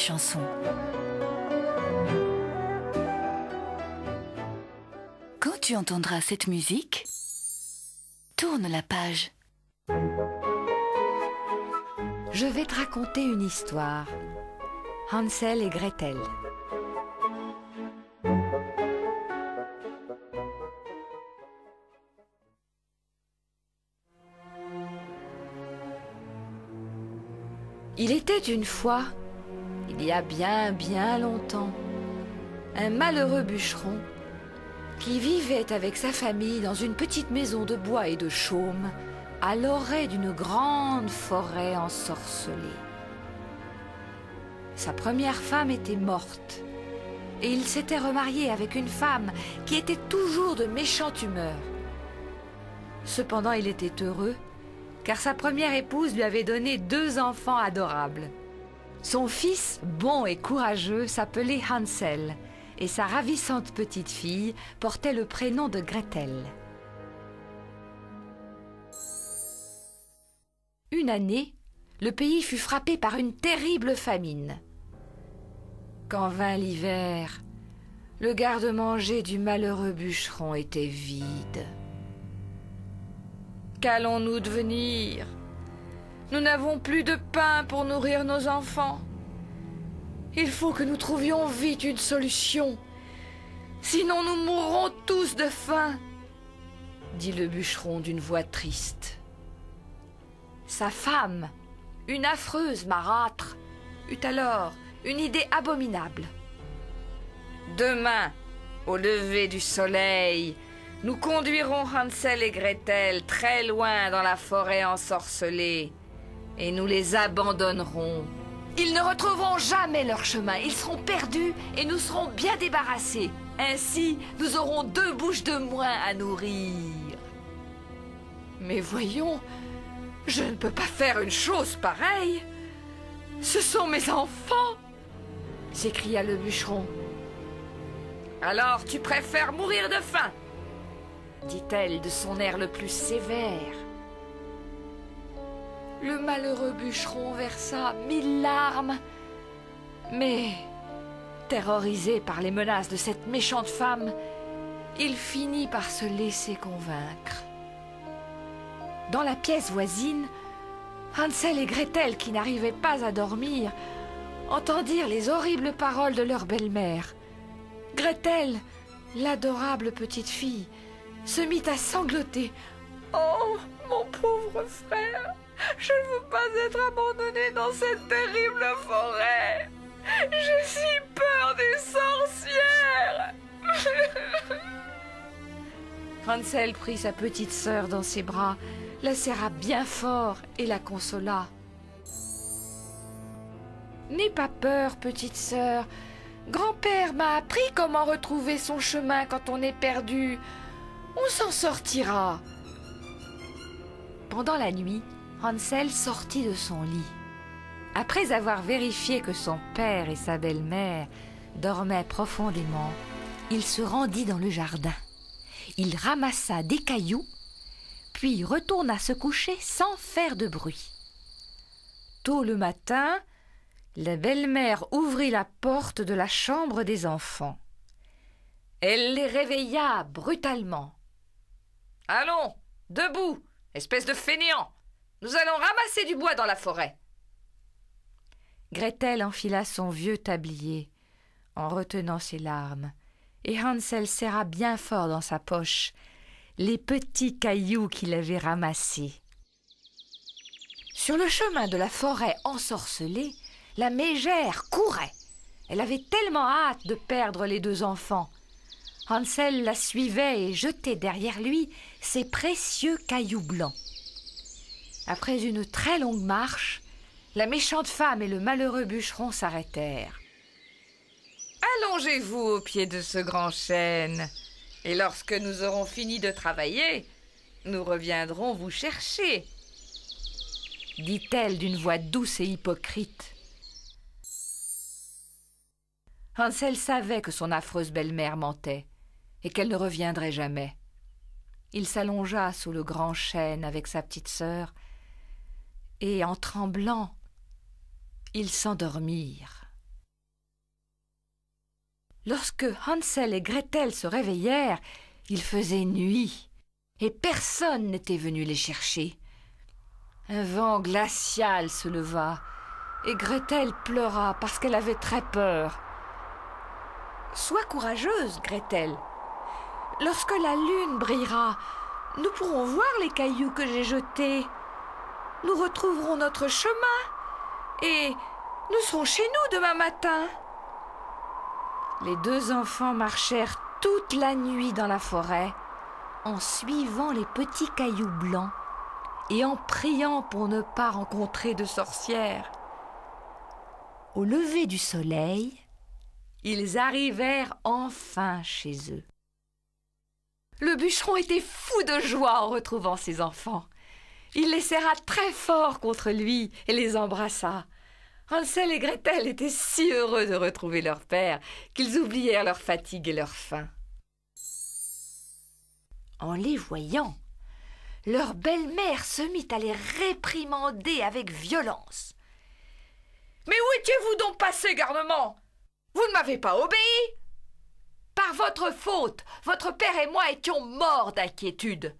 chanson. Quand tu entendras cette musique, tourne la page. Je vais te raconter une histoire. Hansel et Gretel. Il était une fois, il y a bien longtemps, un malheureux bûcheron qui vivait avec sa famille dans une petite maison de bois et de chaume à l'orée d'une grande forêt ensorcelée. Sa première femme était morte et il s'était remarié avec une femme qui était toujours de méchante humeur. Cependant, il était heureux car sa première épouse lui avait donné 2 enfants adorables. Son fils, bon et courageux, s'appelait Hansel et sa ravissante petite fille portait le prénom de Gretel. Une année, le pays fut frappé par une terrible famine. Quand vint l'hiver, le garde-manger du malheureux bûcheron était vide. Qu'allons-nous devenir? Nous n'avons plus de pain pour nourrir nos enfants. Il faut que nous trouvions vite une solution, sinon nous mourrons tous de faim, dit le bûcheron d'une voix triste. Sa femme, une affreuse marâtre, eut alors une idée abominable. Demain, au lever du soleil, nous conduirons Hansel et Gretel très loin dans la forêt ensorcelée et nous les abandonnerons. Ils ne retrouveront jamais leur chemin, ils seront perdus et nous serons bien débarrassés. Ainsi, nous aurons 2 bouches de moins à nourrir. Mais voyons, je ne peux pas faire une chose pareille. Ce sont mes enfants, s'écria le bûcheron. Alors tu préfères mourir de faim, dit-elle de son air le plus sévère. Le malheureux bûcheron versa 1000 larmes, mais, terrorisé par les menaces de cette méchante femme, il finit par se laisser convaincre. Dans la pièce voisine, Hansel et Gretel, qui n'arrivaient pas à dormir, entendirent les horribles paroles de leur belle-mère. Gretel, l'adorable petite fille, se mit à sangloter. « Oh, mon pauvre frère, je ne veux pas être abandonnée dans cette terrible forêt. J'ai si peur des sorcières. » Hansel prit sa petite sœur dans ses bras, la serra bien fort et la consola. « N'aie pas peur, petite sœur. Grand-père m'a appris comment retrouver son chemin quand on est perdu. On s'en sortira. » Pendant la nuit, Hansel sortit de son lit. Après avoir vérifié que son père et sa belle-mère dormaient profondément, il se rendit dans le jardin. Il ramassa des cailloux, puis retourna se coucher sans faire de bruit. Tôt le matin, la belle-mère ouvrit la porte de la chambre des enfants. Elle les réveilla brutalement. « Allons, debout, espèce de fainéant! Nous allons ramasser du bois dans la forêt. » Gretel enfila son vieux tablier en retenant ses larmes, et Hansel serra bien fort dans sa poche les petits cailloux qu'il avait ramassés. Sur le chemin de la forêt ensorcelée, la mégère courait. Elle avait tellement hâte de perdre les 2 enfants. Hansel la suivait et jetait derrière lui ses précieux cailloux blancs. Après une très longue marche, la méchante femme et le malheureux bûcheron s'arrêtèrent. « Allongez-vous au pied de ce grand chêne, et lorsque nous aurons fini de travailler, nous reviendrons vous chercher, » dit-elle d'une voix douce et hypocrite. Hansel savait que son affreuse belle-mère mentait et qu'elle ne reviendrait jamais. Il s'allongea sous le grand chêne avec sa petite sœur et, en tremblant, ils s'endormirent. Lorsque Hansel et Gretel se réveillèrent, il faisait nuit et personne n'était venu les chercher. Un vent glacial se leva et Gretel pleura parce qu'elle avait très peur. « Sois courageuse, Gretel. Lorsque la lune brillera, nous pourrons voir les cailloux que j'ai jetés. Nous retrouverons notre chemin et nous serons chez nous demain matin. » Les deux enfants marchèrent toute la nuit dans la forêt en suivant les petits cailloux blancs et en priant pour ne pas rencontrer de sorcières. Au lever du soleil, ils arrivèrent enfin chez eux. Le bûcheron était fou de joie en retrouvant ses enfants. Il les serra très fort contre lui et les embrassa. Hansel et Gretel étaient si heureux de retrouver leur père qu'ils oublièrent leur fatigue et leur faim. En les voyant, leur belle-mère se mit à les réprimander avec violence. « Mais où étiez-vous donc passés, garnement ? Vous ne m'avez pas obéi. Par votre faute, votre père et moi étions morts d'inquiétude. »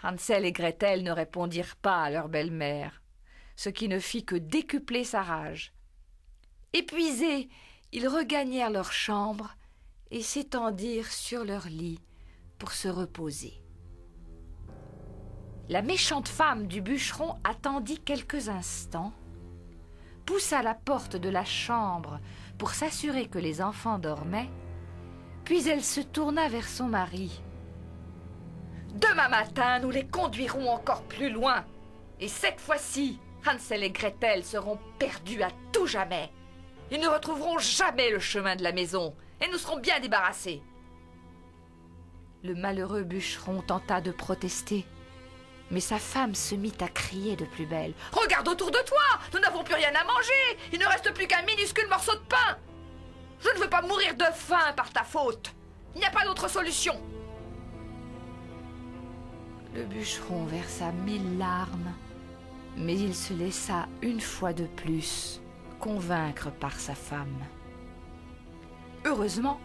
Hansel et Gretel ne répondirent pas à leur belle-mère, ce qui ne fit que décupler sa rage. Épuisés, ils regagnèrent leur chambre et s'étendirent sur leur lit pour se reposer. La méchante femme du bûcheron attendit quelques instants, poussa la porte de la chambre pour s'assurer que les enfants dormaient, puis elle se tourna vers son mari. « Demain matin, nous les conduirons encore plus loin, et cette fois-ci, Hansel et Gretel seront perdus à tout jamais. Ils ne retrouveront jamais le chemin de la maison, et nous serons bien débarrassés. » Le malheureux bûcheron tenta de protester, mais sa femme se mit à crier de plus belle. « Regarde autour de toi, nous n'avons plus rien à manger, il ne reste plus qu'un minuscule morceau de pain. Je ne veux pas mourir de faim par ta faute, il n'y a pas d'autre solution. » Le bûcheron versa 1000 larmes, mais il se laissa une fois de plus convaincre par sa femme. Heureusement,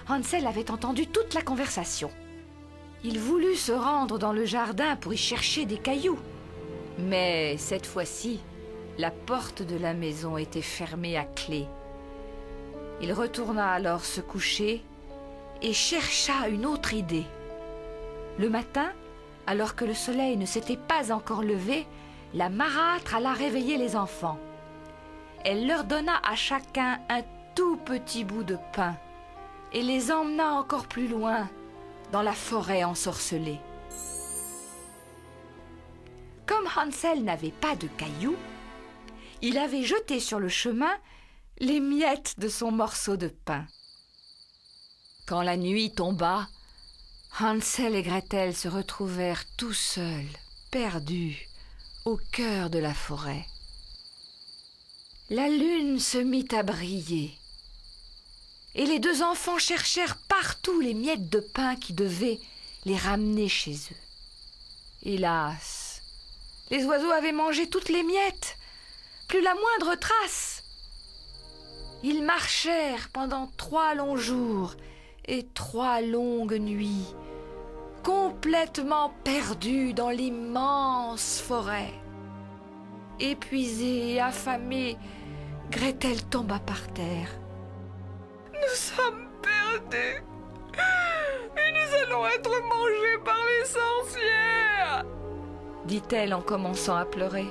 Hansel avait entendu toute la conversation. Il voulut se rendre dans le jardin pour y chercher des cailloux. Mais cette fois-ci, la porte de la maison était fermée à clé. Il retourna alors se coucher et chercha une autre idée. Le matin, alors que le soleil ne s'était pas encore levé, la marâtre alla réveiller les enfants. Elle leur donna à chacun un tout petit bout de pain et les emmena encore plus loin, dans la forêt ensorcelée. Comme Hansel n'avait pas de cailloux, il avait jeté sur le chemin les miettes de son morceau de pain. Quand la nuit tomba, Hansel et Gretel se retrouvèrent tout seuls, perdus, au cœur de la forêt. La lune se mit à briller, et les deux enfants cherchèrent partout les miettes de pain qui devaient les ramener chez eux. Hélas, les oiseaux avaient mangé toutes les miettes, plus la moindre trace. Ils marchèrent pendant 3 longs jours et 3 longues nuits, complètement perdus dans l'immense forêt. Épuisée et affamée, Gretel tomba par terre. « Nous sommes perdus et nous allons être mangés par les sorcières !» dit-elle en commençant à pleurer.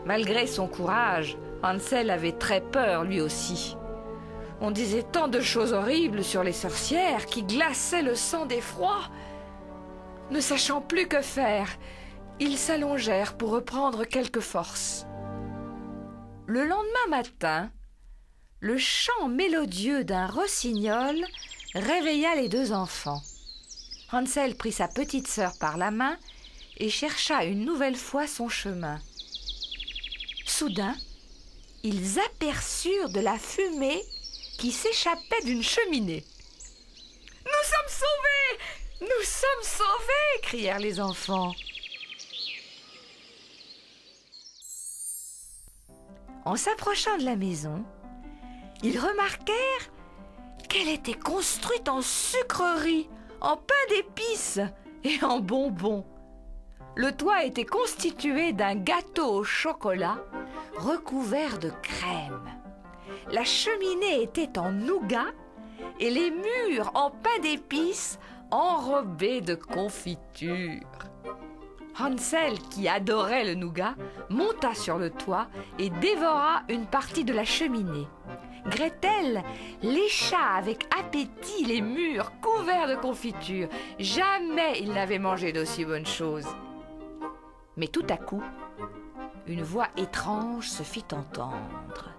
Malgré son courage, Hansel avait très peur lui aussi. On disait tant de choses horribles sur les sorcières qui glaçaient le sang d'effroi. Ne sachant plus que faire, ils s'allongèrent pour reprendre quelque force. Le lendemain matin, le chant mélodieux d'un rossignol réveilla les deux enfants. Hansel prit sa petite sœur par la main et chercha une nouvelle fois son chemin. Soudain, ils aperçurent de la fumée qui s'échappait d'une cheminée. « Nous sommes sauvés! Nous sommes sauvés !» crièrent les enfants. En s'approchant de la maison, Ils remarquèrent qu'elle était construite en sucreries, en pain d'épices et en bonbons. Le toit était constitué d'un gâteau au chocolat recouvert de crème. La cheminée était en nougat et les murs en pain d'épices enrobés de confiture. Hansel, qui adorait le nougat, monta sur le toit et dévora une partie de la cheminée. Gretel lécha avec appétit les murs couverts de confiture. Jamais il n'avait mangé d'aussi bonnes choses. Mais tout à coup, une voix étrange se fit entendre.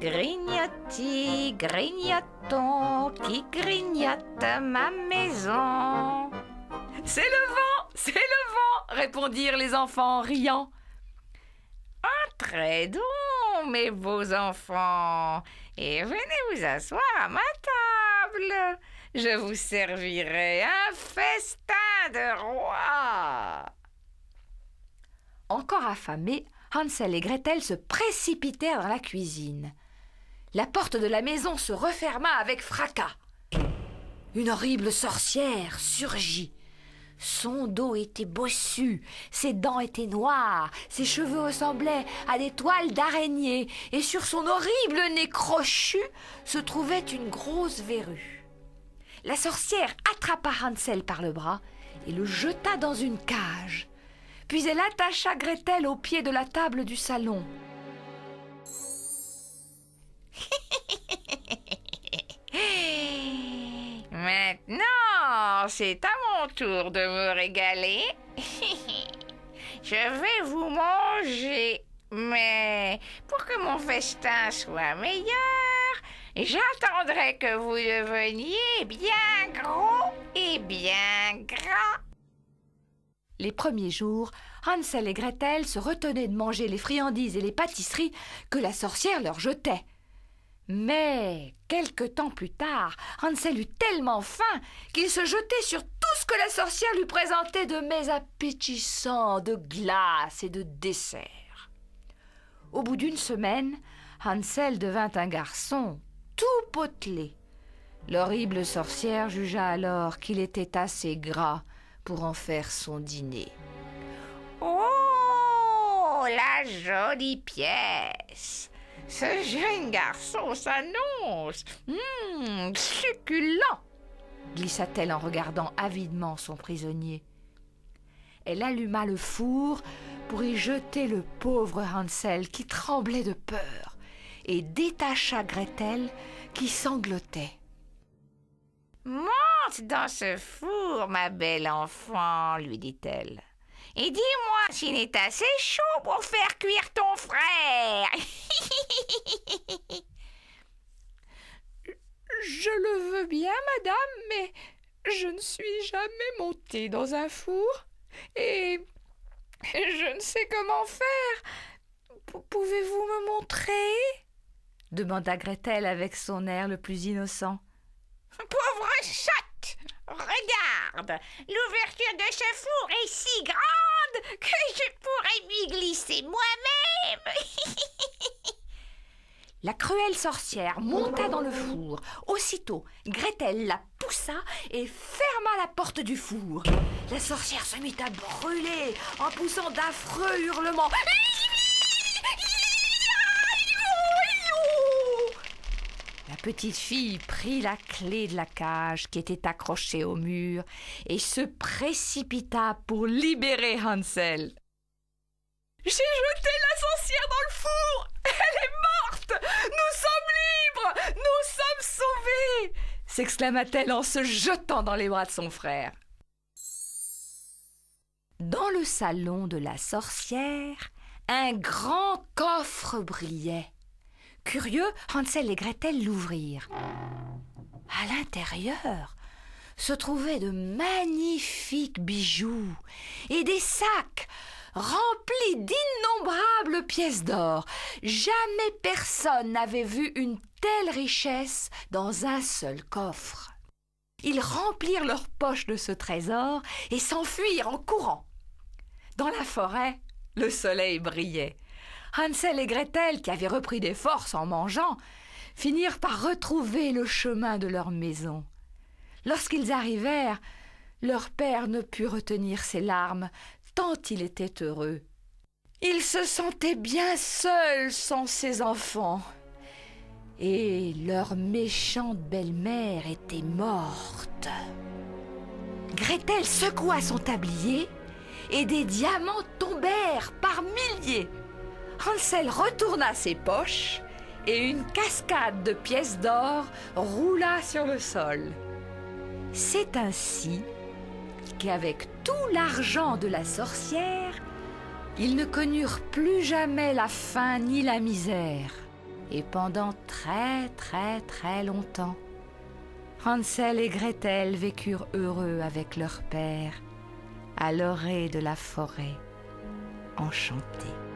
Grignoti, grignoton, qui grignote ma maison. C'est le vent, répondirent les enfants en riant. Entrez donc, mes beaux enfants, et venez vous asseoir à ma table. Je vous servirai un festin de roi. Encore affamés, Hansel et Gretel se précipitèrent dans la cuisine. La porte de la maison se referma avec fracas. Une horrible sorcière surgit. Son dos était bossu, ses dents étaient noires, ses cheveux ressemblaient à des toiles d'araignée, et sur son horrible nez crochu se trouvait une grosse verrue. La sorcière attrapa Hansel par le bras et le jeta dans une cage. Puis elle attacha Gretel au pied de la table du salon. Maintenant, c'est à mon tour de me régaler. Je vais vous manger, mais pour que mon festin soit meilleur, j'attendrai que vous deveniez bien gros et bien gras. Les premiers jours, Hansel et Gretel se retenaient de manger les friandises et les pâtisseries que la sorcière leur jetait. Mais, quelque temps plus tard, Hansel eut tellement faim qu'il se jetait sur tout ce que la sorcière lui présentait de mets appétissants, de glaces et de desserts. Au bout d'une semaine, Hansel devint un garçon tout potelé. L'horrible sorcière jugea alors qu'il était assez gras pour en faire son dîner. « Oh, la jolie pièce! Ce jeune garçon s'annonce succulent !» glissa-t-elle en regardant avidement son prisonnier. Elle alluma le four pour y jeter le pauvre Hansel qui tremblait de peur et détacha Gretel qui sanglotait. « Monte dans ce four, ma belle enfant, lui dit-elle, et dis-moi s'il est assez chaud pour faire cuire ton frère. » Je le veux bien, madame, mais je ne suis jamais montée dans un four et je ne sais comment faire. Pouvez-vous me montrer ? Demanda Gretel avec son air le plus innocent. Pauvre chatte, regarde, l'ouverture de ce four est si grande que je pourrais m'y glisser moi-même. La cruelle sorcière monta dans le four. Aussitôt, Gretel la poussa et ferma la porte du four. La sorcière se mit à brûler en poussant d'affreux hurlements. La petite fille prit la clé de la cage qui était accrochée au mur et se précipita pour libérer Hansel. « J'ai jeté la sorcière dans le four! Elle est morte! Nous sommes libres! Nous sommes sauvés !» s'exclama-t-elle en se jetant dans les bras de son frère. Dans le salon de la sorcière, un grand coffre brillait. Curieux, Hansel et Gretel l'ouvrirent. À l'intérieur se trouvaient de magnifiques bijoux et des sacs remplis d'innombrables pièces d'or. Jamais personne n'avait vu une telle richesse dans un seul coffre. Ils remplirent leurs poches de ce trésor et s'enfuirent en courant. Dans la forêt, le soleil brillait. Hansel et Gretel, qui avaient repris des forces en mangeant, finirent par retrouver le chemin de leur maison. Lorsqu'ils arrivèrent, leur père ne put retenir ses larmes, tant il était heureux. Il se sentait bien seul sans ses enfants, et leur méchante belle-mère était morte. Gretel secoua son tablier, et des diamants tombèrent par milliers. Hansel retourna ses poches, et une cascade de pièces d'or roula sur le sol. C'est ainsi qu'avec tout l'argent de la sorcière, ils ne connurent plus jamais la faim ni la misère. Et pendant très très très longtemps, Hansel et Gretel vécurent heureux avec leur père, à l'orée de la forêt enchantée.